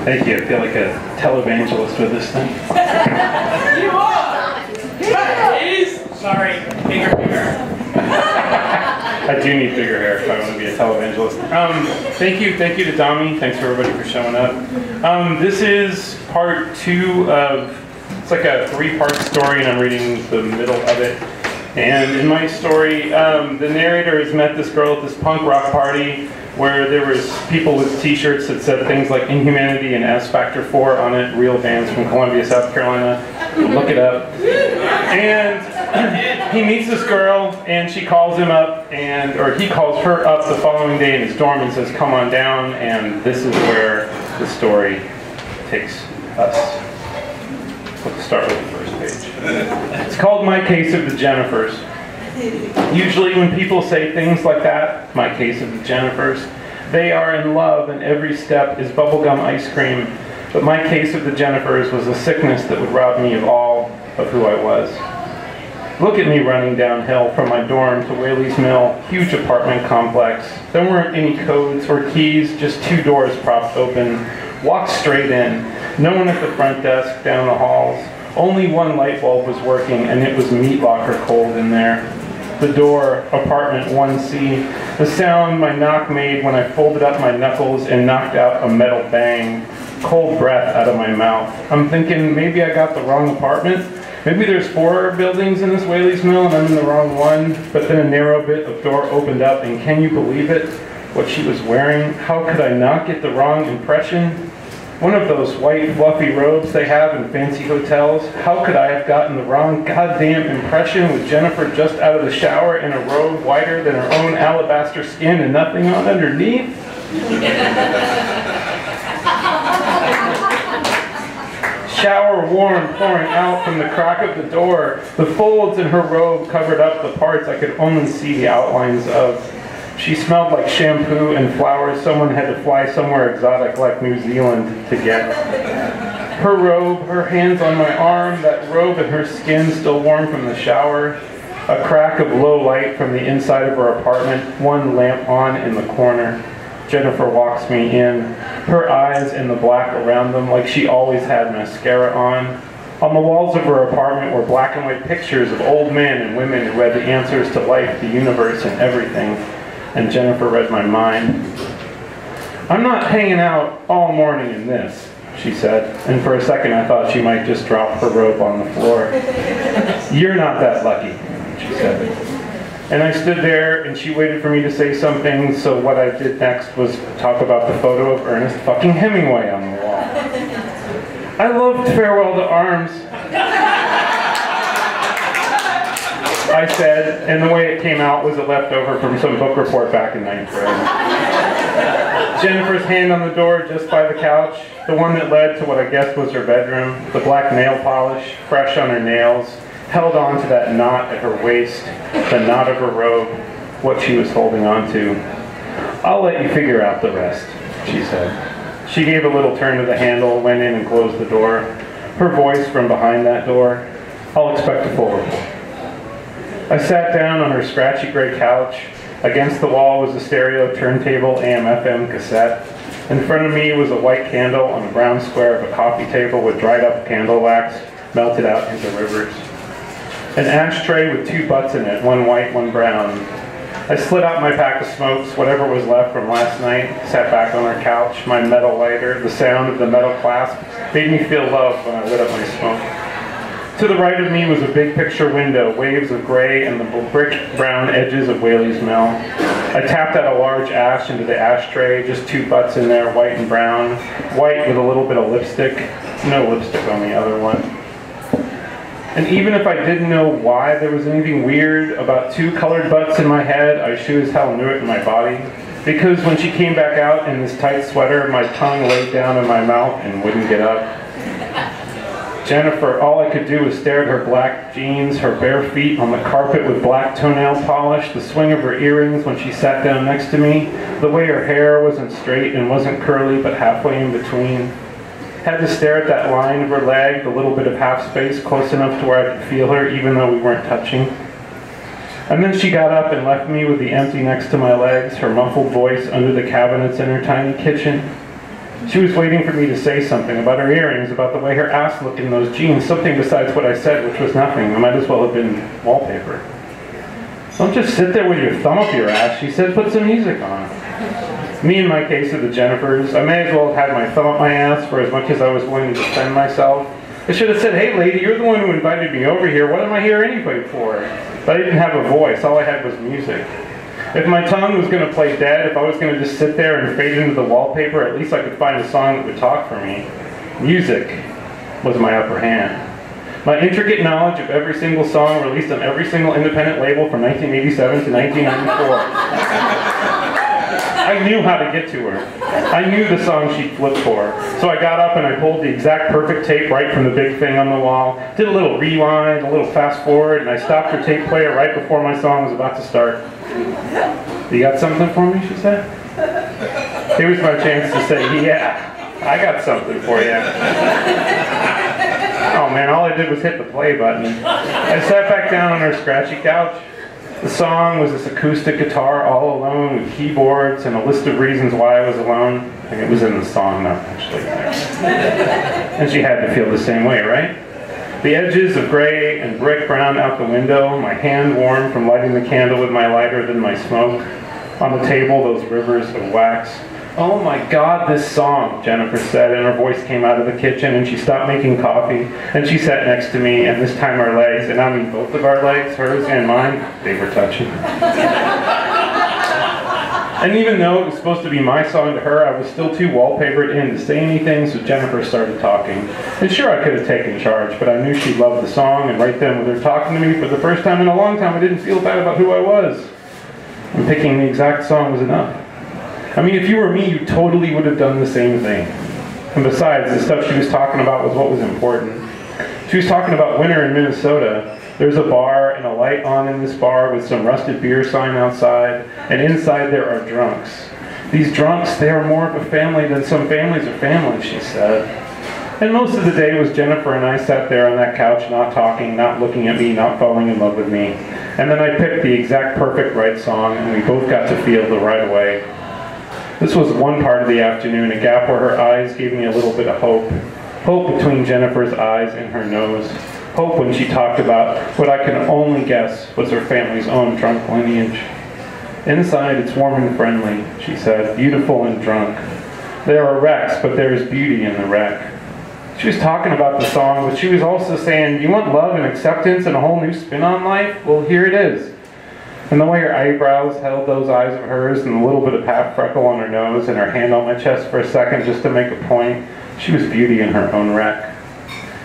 Thank you. I feel like a televangelist with this thing. You are! Please! Sorry, bigger hair. I do need bigger hair if I want to be a televangelist. Thank you to Dami. Thanks for everybody for showing up. This is part 2 of, it's like a 3-part story, and I'm reading the middle of it. And in my story, the narrator has met this girl at this punk rock party where there was people with t-shirts that said things like Inhumanity and S Factor 4 on it, real bands from Columbia, South Carolina. Look it up. And he meets this girl, and she calls him up, or he calls her up the following day in his dorm and says, come on down, and this is where the story takes us. Let's start with the first page. It's called My Case of the Jennifers. Usually when people say things like that, my case of the Jennifers, they are in love and every step is bubblegum ice cream. But my case of the Jennifers was a sickness that would rob me of all of who I was. Look at me running downhill from my dorm to Whaley's Mill, huge apartment complex. There weren't any codes or keys, just 2 doors propped open. Walked straight in. No one at the front desk, down the halls. Only one light bulb was working, and it was meat locker cold in there. The door, apartment 1C, the sound my knock made when I folded up my knuckles and knocked out a metal bang. Cold breath out of my mouth. I'm thinking maybe I got the wrong apartment. Maybe there's 4 buildings in this Whaley's Mill and I'm in the wrong one. But then a narrow bit of door opened up, and can you believe it? What she was wearing? How could I not get the wrong impression? One of those white fluffy robes they have in fancy hotels. How could I have gotten the wrong goddamn impression with Jennifer just out of the shower in a robe wider than her own alabaster skin and nothing on underneath? Shower warm pouring out from the crack of the door. The folds in her robe covered up the parts I could only see the outlines of. She smelled like shampoo and flowers someone had to fly somewhere exotic like New Zealand to get. Her robe, her hands on my arm, that robe and her skin still warm from the shower. A crack of low light from the inside of her apartment, one lamp on in the corner. Jennifer walks me in, her eyes in the black around them like she always had mascara on. On the walls of her apartment were black and white pictures of old men and women who had the answers to life, the universe, and everything. And Jennifer read my mind. I'm not hanging out all morning in this, she said, and for a second I thought she might just drop her robe on the floor. You're not that lucky, she said. And I stood there and she waited for me to say something, so what I did next was talk about the photo of Ernest fucking Hemingway on the wall. I loved Farewell to Arms, I said, and the way it came out was a leftover from some book report back in 9th grade. Jennifer's hand on the door just by the couch, the one that led to what I guess was her bedroom, the black nail polish, fresh on her nails, held on to that knot at her waist, the knot of her robe, what she was holding on to. I'll let you figure out the rest, she said. She gave a little turn to the handle, went in and closed the door. Her voice from behind that door, I'll expect a full report. I sat down on her scratchy gray couch. Against the wall was a stereo turntable AM/FM cassette. In front of me was a white candle on a brown square of a coffee table with dried up candle wax melted out into rivers. An ashtray with 2 butts in it, one white, one brown. I slid out my pack of smokes, whatever was left from last night, sat back on her couch, my metal lighter, the sound of the metal clasp made me feel love when I lit up my smoke. To the right of me was a big picture window, waves of gray and the brick brown edges of Whaley's Mill. I tapped out a large ash into the ashtray, just 2 butts in there, white and brown. White with a little bit of lipstick, no lipstick on the other one. And even if I didn't know why there was anything weird about 2 colored butts in my head, I sure as hell knew it in my body. Because when she came back out in this tight sweater, my tongue laid down in my mouth and wouldn't get up. Jennifer, all I could do was stare at her black jeans, her bare feet on the carpet with black toenail polish, the swing of her earrings when she sat down next to me, the way her hair wasn't straight and wasn't curly but halfway in between. Had to stare at that line of her leg, the little bit of half space close enough to where I could feel her even though we weren't touching. And then she got up and left me with the empty next to my legs, her muffled voice under the cabinets in her tiny kitchen. She was waiting for me to say something about her earrings, about the way her ass looked in those jeans, something besides what I said, which was nothing. It might as well have been wallpaper. Don't just sit there with your thumb up your ass, she said, put some music on. Me, in my case, of the Jennifers, I may as well have had my thumb up my ass for as much as I was willing to defend myself. I should have said, hey lady, you're the one who invited me over here, what am I here anyway for? But I didn't have a voice, all I had was music. If my tongue was going to play dead, if I was going to just sit there and fade into the wallpaper, at least I could find a song that would talk for me. Music was my upper hand. My intricate knowledge of every single song released on every single independent label from 1987 to 1994. I knew how to get to her. I knew the song she'd flip for. So I got up and I pulled the exact perfect tape right from the big thing on the wall, did a little rewind, a little fast forward, and I stopped her tape player right before my song was about to start. You got something for me, she said? Here was my chance to say, yeah, I got something for you. Oh man, all I did was hit the play button. I sat back down on her scratchy couch. The song was this acoustic guitar all alone with keyboards and a list of reasons why I was alone. I think it was in the song, not actually. And she had to feel the same way, right? The edges of gray and brick brown out the window, my hand warm from lighting the candle with my lighter than my smoke. On the table, those rivers of wax. Oh my God, this song, Jennifer said, and her voice came out of the kitchen, and she stopped making coffee, and she sat next to me, and this time our legs, and I mean both of our legs, hers and mine, they were touching. And even though it was supposed to be my song to her, I was still too wallpapered in to say anything, so Jennifer started talking. And sure, I could have taken charge, but I knew she loved the song, and right then with her talking to me for the first time in a long time, I didn't feel bad about who I was. And picking the exact song was enough. I mean, if you were me, you totally would have done the same thing. And besides, the stuff she was talking about was what was important. She was talking about winter in Minnesota. There's a bar and a light on in this bar with some rusted beer sign outside, and inside there are drunks. These drunks, they are more of a family than some families are families, she said. And most of the day was Jennifer and I sat there on that couch, not talking, not looking at me, not falling in love with me. And then I picked the exact perfect right song, and we both got to feel the right away. This was one part of the afternoon, a gap where her eyes gave me a little bit of hope. Hope between Jennifer's eyes and her nose. Hope when she talked about what I can only guess was her family's own drunk lineage. Inside, it's warm and friendly, she said, beautiful and drunk. There are wrecks, but there is beauty in the wreck. She was talking about the song, but she was also saying, you want love and acceptance and a whole new spin on life? Well, here it is. And the way her eyebrows held those eyes of hers and a little bit of half freckle on her nose and her hand on my chest for a second just to make a point, she was beauty in her own wreck.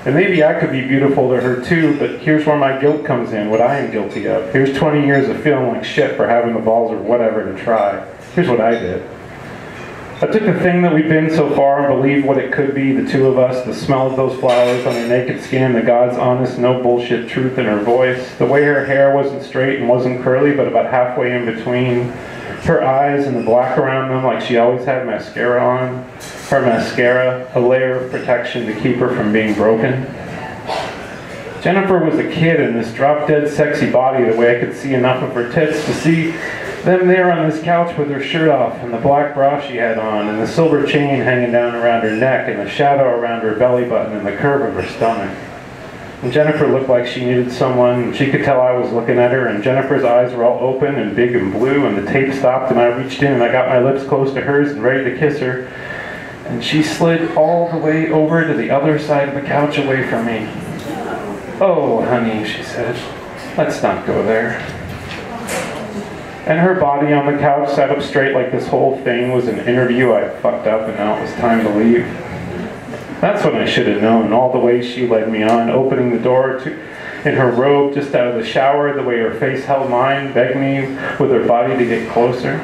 And maybe I could be beautiful to her too, but here's where my guilt comes in, what I am guilty of. Here's 20 years of feeling like shit for having the balls or whatever to try. Here's what I did. I took the thing that we'd been so far and believed what it could be, the two of us, the smell of those flowers on her naked skin, the God's honest, no bullshit truth in her voice, the way her hair wasn't straight and wasn't curly, but about halfway in between, her eyes and the black around them like she always had mascara on, her mascara, a layer of protection to keep her from being broken. Jennifer was a kid in this drop-dead sexy body the way I could see enough of her tits to see them there on this couch with her shirt off and the black bra she had on and the silver chain hanging down around her neck and the shadow around her belly button and the curve of her stomach. And Jennifer looked like she needed someone, and she could tell I was looking at her, and Jennifer's eyes were all open and big and blue, and the tape stopped and I reached in and I got my lips close to hers and ready to kiss her. And she slid all the way over to the other side of the couch away from me. Oh, honey, she said, let's not go there. And her body on the couch sat up straight like this whole thing was an interview I fucked up and now it was time to leave. That's what I should have known, all the way she led me on, opening the door in her robe just out of the shower, the way her face held mine, begged me with her body to get closer.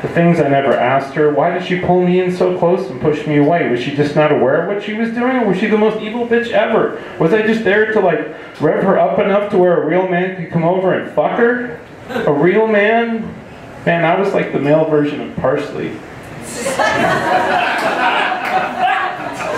The things I never asked her, why did she pull me in so close and push me away? Was she just not aware of what she was doing, or was she the most evil bitch ever? Was I just there to like rev her up enough to where a real man could come over and fuck her? A real man? Man, I was like the male version of Parsley.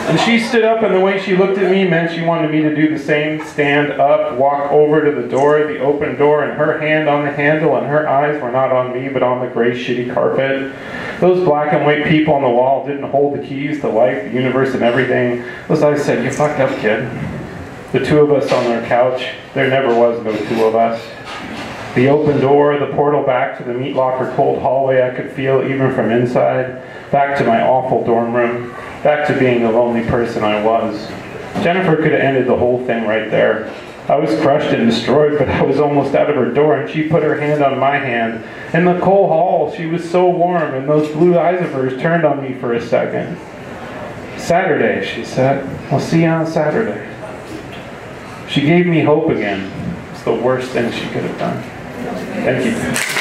And she stood up, and the way she looked at me meant she wanted me to do the same. Stand up, walk over to the door, the open door, and her hand on the handle, and her eyes were not on me, but on the gray, shitty carpet. Those black and white people on the wall didn't hold the keys to life, the universe, and everything. Those eyes said, "You fucked up, kid." The two of us on their couch, there never was no two of us. The open door, the portal back to the meat locker cold hallway I could feel even from inside, back to my awful dorm room, back to being the lonely person I was. Jennifer could have ended the whole thing right there. I was crushed and destroyed, but I was almost out of her door, and she put her hand on my hand. In the cold hall, she was so warm, and those blue eyes of hers turned on me for a second. "Saturday," she said. "I'll see you on Saturday." She gave me hope again. It's the worst thing she could have done. Thank you.